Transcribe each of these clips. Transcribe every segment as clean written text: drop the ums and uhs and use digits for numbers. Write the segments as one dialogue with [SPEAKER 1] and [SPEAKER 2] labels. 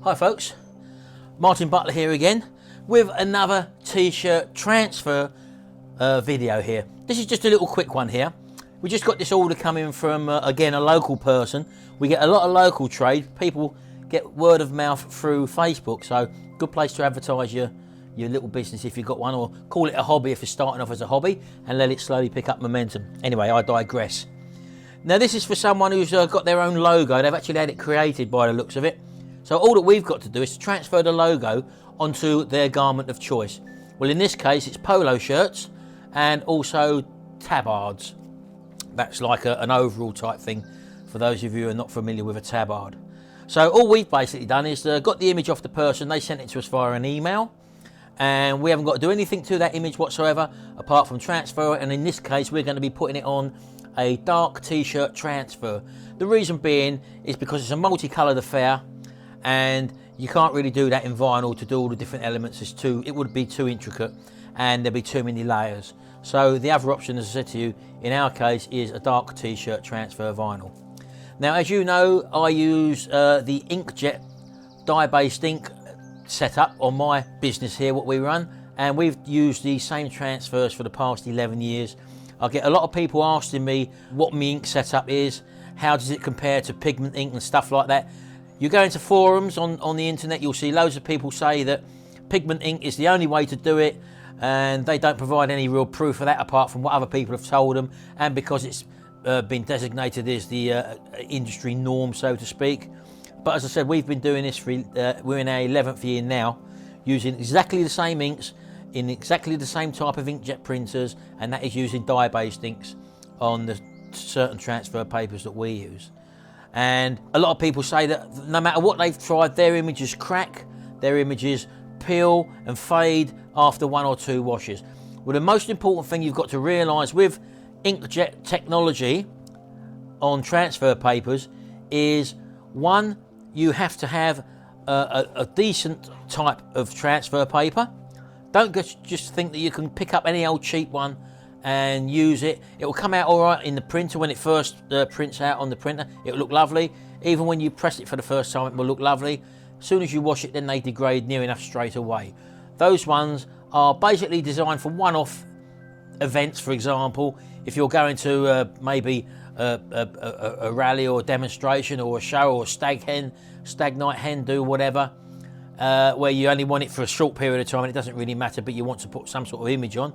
[SPEAKER 1] Hi folks, Martin Butler here again with another t-shirt transfer video here. This is just a little quick one here. We just got this order coming from, again, a local person. We get a lot of local trade. People get word of mouth through Facebook, so good place to advertise your little business if you've got one, or call it a hobby if you're starting off as a hobby and let it slowly pick up momentum. Anyway, I digress. Now this is for someone who's got their own logo. They've actually had it created by the looks of it. So all that we've got to do is to transfer the logo onto their garment of choice. Well, in this case, it's polo shirts and also tabards. That's like an overall type thing for those of you who are not familiar with a tabard. So all we've basically done is got the image off the person. They sent it to us via an email, and we haven't got to do anything to that image whatsoever apart from transfer it. And in this case, we're going to be putting it on a dark t-shirt transfer. The reason being is because it's a multicoloured affair, and you can't really do that in vinyl to do all the different elements. It would be too intricate and there'd be too many layers. So the other option, as I said to you, in our case is a dark t-shirt transfer vinyl. Now, as you know, I use the inkjet dye-based ink setup on my business here, what we run, and we've used the same transfers for the past 11 years. I get a lot of people asking me what my ink setup is, how does it compare to pigment ink and stuff like that. You go into forums on the internet, you'll see loads of people say that pigment ink is the only way to do it, and they don't provide any real proof of that apart from what other people have told them, and because it's been designated as the industry norm, so to speak. But as I said, we've been doing this for, we're in our 11th year now, using exactly the same inks, in exactly the same type of inkjet printers, and that is using dye-based inks on the certain transfer papers that we use. And a lot of people say that no matter what they've tried, their images crack, their images peel and fade after 1 or 2 washes. Well, the most important thing you've got to realise with inkjet technology on transfer papers is, one, you have to have a decent type of transfer paper. Don't just think that you can pick up any old cheap one and use it. It will come out all right in the printer when it first prints out on the printer. It will look lovely. Even when you press it for the first time, it will look lovely. As soon as you wash it, then they degrade near enough straight away. Those ones are basically designed for one-off events. For example, if you're going to maybe a rally or a demonstration or a show or a stag night hen do, whatever, where you only want it for a short period of time and it doesn't really matter, but you want to put some sort of image on.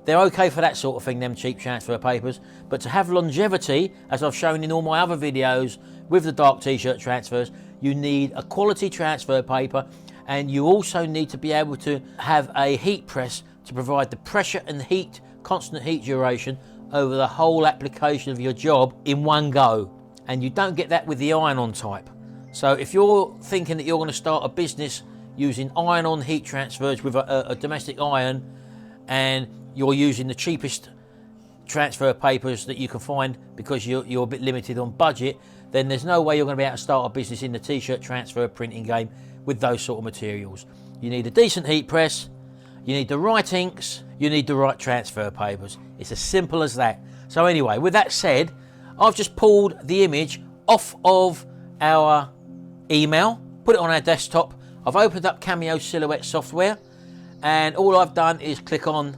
[SPEAKER 1] They're okay for that sort of thing, them cheap transfer papers. But to have longevity, as I've shown in all my other videos with the dark t-shirt transfers, you need a quality transfer paper, and you also need to be able to have a heat press to provide the pressure and heat, constant heat duration over the whole application of your job in one go. And you don't get that with the iron-on type. So if you're thinking that you're going to start a business using iron-on heat transfers with a domestic iron, and you're using the cheapest transfer papers that you can find because you're a bit limited on budget, then there's no way you're going to be able to start a business in the t-shirt transfer printing game with those sort of materials. You need a decent heat press, you need the right inks, you need the right transfer papers. It's as simple as that. So anyway, with that said, I've just pulled the image off of our email, put it on our desktop. I've opened up Cameo Silhouette software, and all I've done is click on,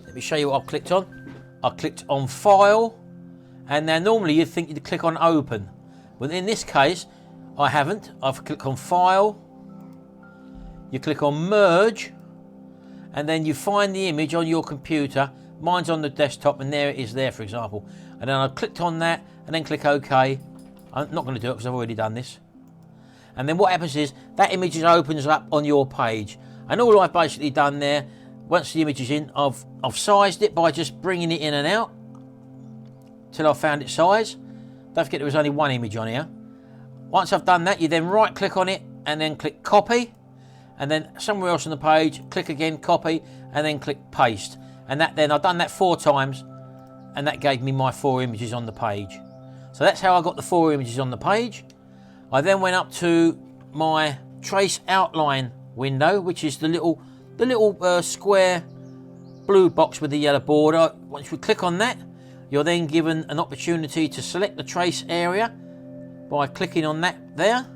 [SPEAKER 1] let me show you what I've clicked on. I clicked on File, and now normally you'd think you'd click on Open, but in this case I haven't. I've clicked on File, you click on Merge, and then you find the image on your computer. Mine's on the desktop, and there it is there, for example. And then I've clicked on that, and then click OK. I'm not going to do it because I've already done this. And then what happens is that image opens up on your page, and all I've basically done there, once the image is in, I've sized it by just bringing it in and out till I found its size. Don't forget there was only one image on here. Once I've done that, you then right click on it and then click copy, and then somewhere else on the page click again, copy, and then click paste. And that, then I've done that 4 times, and that gave me my 4 images on the page. So that's how I got the 4 images on the page. I then went up to my trace outline window, which is the little square blue box with the yellow border. Once you click on that, you're then given an opportunity to select the trace area by clicking on that there.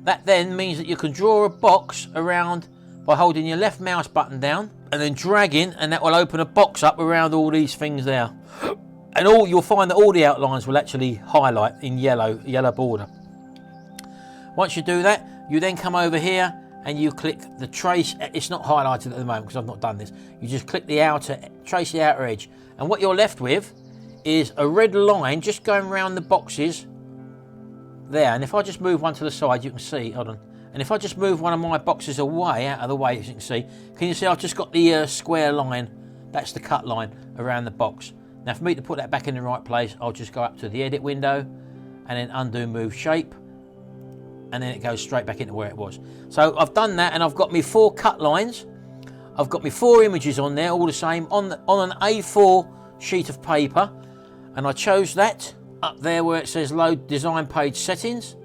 [SPEAKER 1] That then means that you can draw a box around by holding your left mouse button down and then dragging, and that will open a box up around all these things there. And you'll find that all the outlines will actually highlight in yellow border. Once you do that, you then come over here and you click the trace. It's not highlighted at the moment because I've not done this. You just click the trace the outer edge. And what you're left with is a red line just going around the boxes there. And if I just move one to the side, you can see, hold on. And if I just move one of my boxes away, out of the way, as you can you see I've just got the square line, that's the cut line around the box. Now for me to put that back in the right place, I'll just go up to the edit window and then undo move shape, and then it goes straight back into where it was. So I've done that, and I've got me 4 cut lines. I've got me 4 images on there, all the same, on an A4 sheet of paper, and I chose that up there where it says load design page settings.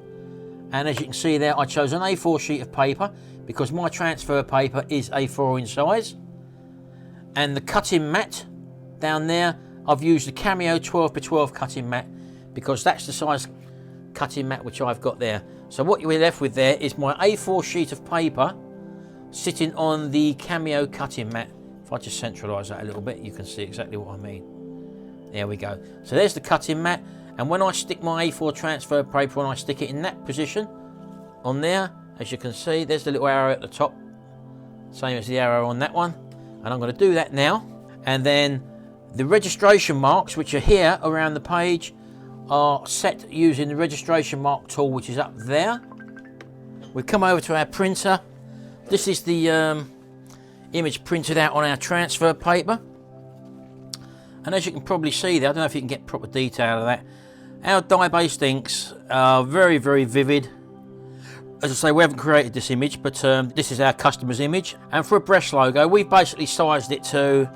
[SPEAKER 1] And as you can see there, I chose an A4 sheet of paper because my transfer paper is A4 in size. And the cutting mat down there, I've used the Cameo 12x12 cutting mat because that's the size cutting mat which I've got there. So what you're left with there is my A4 sheet of paper sitting on the Cameo cutting mat. If I just centralise that a little bit, you can see exactly what I mean. There we go. So there's the cutting mat. And when I stick my A4 transfer paper and I stick it in that position on there, as you can see, there's the little arrow at the top, same as the arrow on that one. And I'm going to do that now. And then the registration marks, which are here around the page, are set using the registration mark tool, which is up there. We come over to our printer. This is the image printed out on our transfer paper. And as you can probably see there, I don't know if you can get proper detail of that, our dye-based inks are very, very vivid. As I say, we haven't created this image, but this is our customer's image. And for a breast logo, we've basically sized it to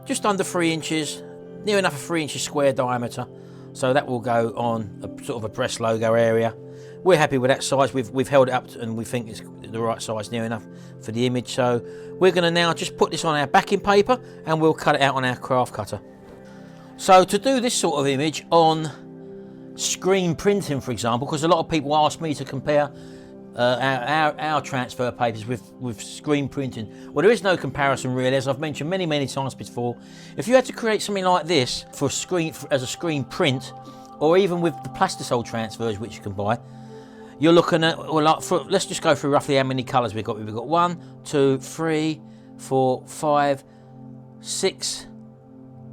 [SPEAKER 1] just under 3 inches, near enough a 3 inches square diameter. So that will go on a sort of a breast logo area. We're happy with that size. We've held it up and we think it's the right size, near enough for the image. So we're going to now just put this on our backing paper and we'll cut it out on our craft cutter. So to do this sort of image on screen printing, for example, because a lot of people ask me to compare our transfer papers with screen printing. Well, there is no comparison really, as I've mentioned many times before. If you had to create something like this for as a screen print, or even with the plastisol transfers which you can buy, you're looking at, well, let's just go through roughly how many colours we've got. We've got 1, 2, 3, 4, 5, 6,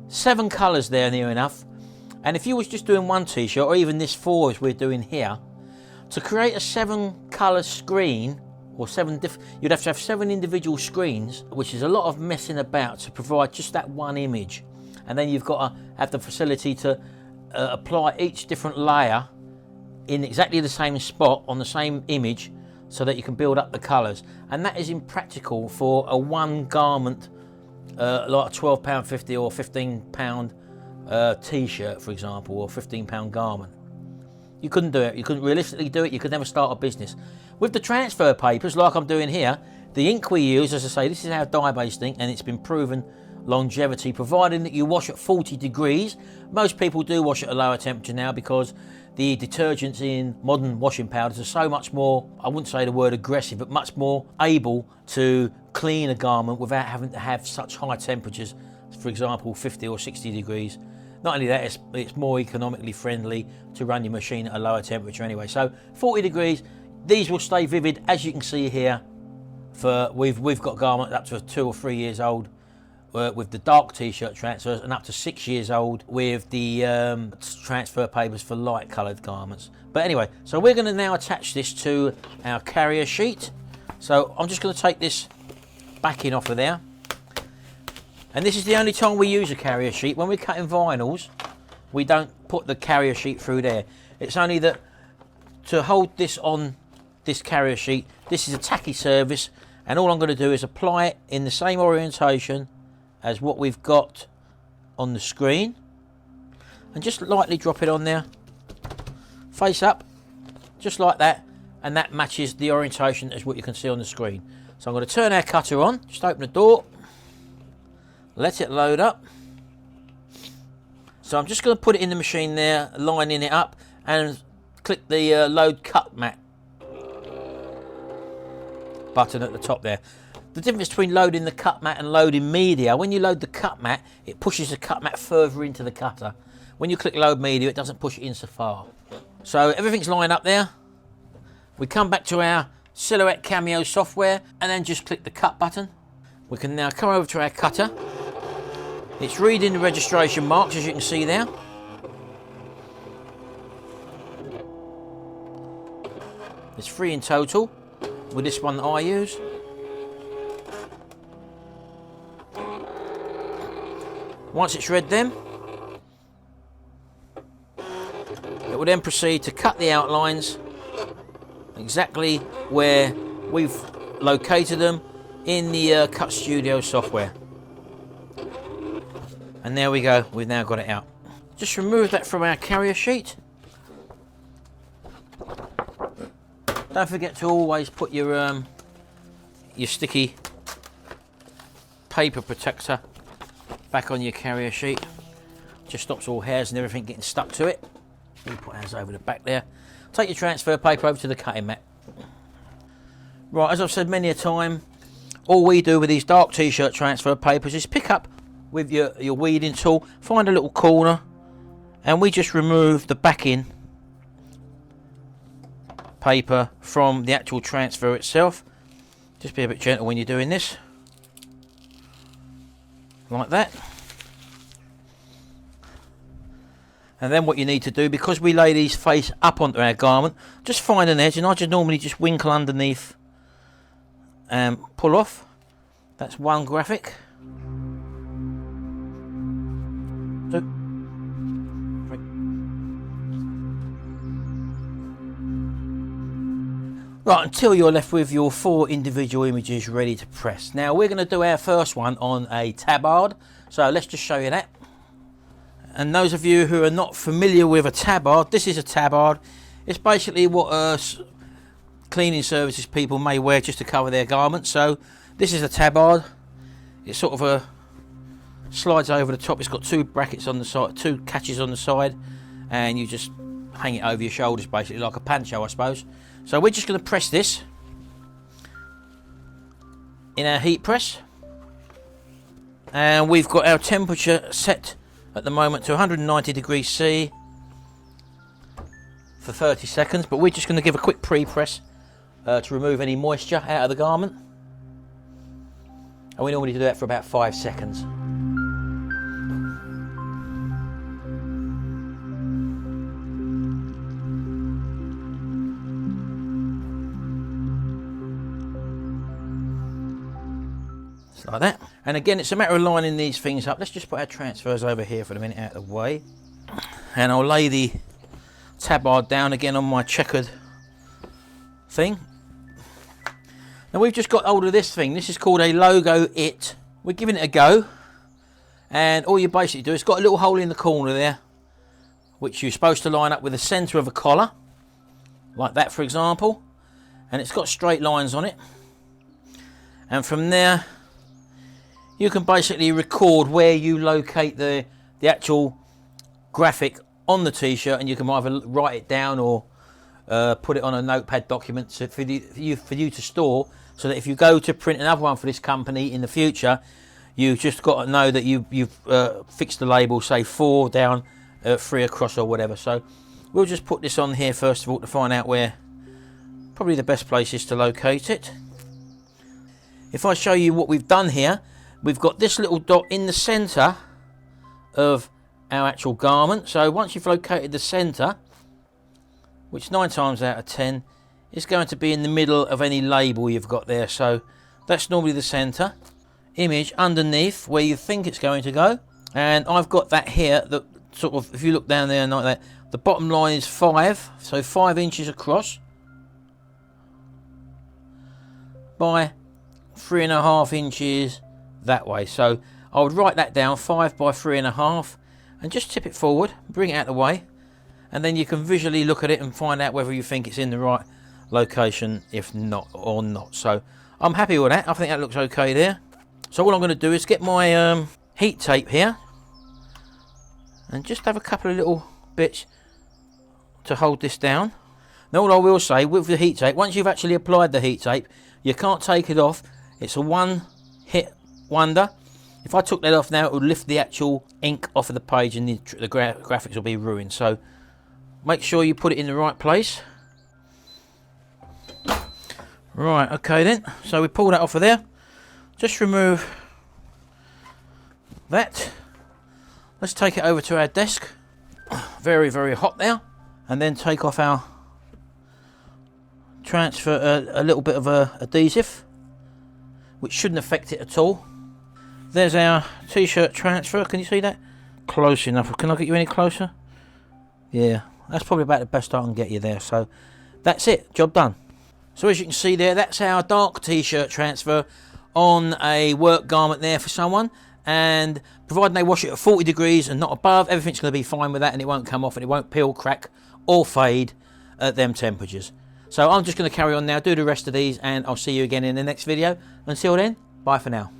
[SPEAKER 1] 7 colours there, near enough. And if you was just doing one t-shirt, or even this 4 as we're doing here, to create a 7 colour screen, or you'd have to have 7 individual screens, which is a lot of messing about to provide just that one image. And then you've got to have the facility to apply each different layer in exactly the same spot on the same image so that you can build up the colours. And that is impractical for a one garment, like a £12.50 or £15 t-shirt, for example, or £15 garment. You couldn't do it. You couldn't realistically do it. You could never start a business. With the transfer papers, like I'm doing here, the ink we use, as I say, this is our dye-based ink, and it's been proven longevity, providing that you wash at 40 degrees. Most people do wash at a lower temperature now because the detergents in modern washing powders are so much more, I wouldn't say the word aggressive, but much more able to clean a garment without having to have such high temperatures, for example 50 or 60 degrees. Not only that, it's more economically friendly to run your machine at a lower temperature anyway. So 40 degrees, these will stay vivid, as you can see here. We've got garments up to 2 or 3 years old with the dark t-shirt transfers, and up to 6 years old with the transfer papers for light coloured garments. But anyway, so we're going to now attach this to our carrier sheet. So I'm just going to take this backing off of there. And this is the only time we use a carrier sheet. When we're cutting vinyls, we don't put the carrier sheet through there. It's only that to hold this on this carrier sheet, this is a tacky surface, and all I'm going to do is apply it in the same orientation as what we've got on the screen, and just lightly drop it on there, face up, just like that, and that matches the orientation as what you can see on the screen. So I'm going to turn our cutter on, just open the door, let it load up. So I'm just going to put it in the machine there, lining it up, and click the load cut mat button at the top there. The difference between loading the cut mat and loading media, when you load the cut mat, it pushes the cut mat further into the cutter. When you click load media, it doesn't push it in so far. So everything's lined up there. We come back to our Silhouette Cameo software and then just click the cut button. We can now come over to our cutter. It's reading the registration marks, as you can see there. There's 3 in total with this one that I use. Once it's read them, it will then proceed to cut the outlines exactly where we've located them in the Cut Studio software. And there we go, we've now got it out. Just remove that from our carrier sheet. Don't forget to always put your sticky paper protector back on your carrier sheet. Just stops all hairs and everything getting stuck to it. We put ours over the back there. Take your transfer paper over to the cutting mat. Right, as I've said many a time, all we do with these dark t-shirt transfer papers is pick up with your weeding tool, find a little corner, and we just remove the backing paper from the actual transfer itself. Just be a bit gentle when you're doing this, like that. And then what you need to do, because we lay these face up onto our garment, just find an edge, and I just normally just winkle underneath and pull off. That's one graphic. 2, 3. Right, until you're left with your 4 individual images ready to press. Now we're going to do our first one on a tabard, so let's just show you that. And those of you who are not familiar with a tabard, this is a tabard. It's basically what cleaning services people may wear just to cover their garments. So this is a tabard. It sort of slides over the top. It's got 2 brackets on the side, 2 catches on the side, and you just hang it over your shoulders, basically like a pancho, I suppose. So we're just going to press this in our heat press, and we've got our temperature set at the moment to 190 degrees C for 30 seconds, but we're just going to give a quick pre-press to remove any moisture out of the garment, and we normally do that for about 5 seconds. Like that. And again, it's a matter of lining these things up. Let's just put our transfers over here for the minute out of the way, and I'll lay the tabard down again on my checkered thing. Now we've just got hold of this thing. This is called a Logo It. We're giving it a go, and all you basically do, it's got a little hole in the corner there, which you're supposed to line up with the centre of a collar, like that for example, and it's got straight lines on it, and from there you can basically record where you locate the actual graphic on the t-shirt, and you can either write it down or put it on a notepad document for you to store, so that if you go to print another one for this company in the future, you've just got to know that you've fixed the label, say 4 down, 3 across or whatever. So we'll just put this on here first of all to find out where probably the best place is to locate it. If I show you what we've done here, we've got this little dot in the centre of our actual garment. So once you've located the centre, which 9 times out of 10 is going to be in the middle of any label you've got there. So that's normally the centre. Image underneath where you think it's going to go. And I've got that here, that sort of, if you look down there like that, the bottom line is 5, so 5 inches across by 3.5 inches that way. So I would write that down, 5 by 3.5, and just tip it forward, bring it out of the way, and then you can visually look at it and find out whether you think it's in the right location, if not or not. So I'm happy with that. I think that looks okay there. So all I'm going to do is get my heat tape here and just have a couple of little bits to hold this down. Now all I will say with the heat tape, once you've actually applied the heat tape, you can't take it off. It's a one hit wonder. If I took that off now, it would lift the actual ink off of the page and the graphics will be ruined. So make sure you put it in the right place. Right, okay then. So we pull that off of there. Just remove that. Let's take it over to our desk. Very, very hot there. And then take off our transfer, a little bit of adhesive, which shouldn't affect it at all. There's our t-shirt transfer. Can you see that? Close enough. Can I get you any closer? Yeah, that's probably about the best I can get you there. So that's it. Job done. So as you can see there, that's our dark t-shirt transfer on a work garment there for someone. And providing they wash it at 40 degrees and not above, everything's going to be fine with that, and it won't come off and it won't peel, crack or fade at them temperatures. So I'm just going to carry on now, do the rest of these, and I'll see you again in the next video. Until then, bye for now.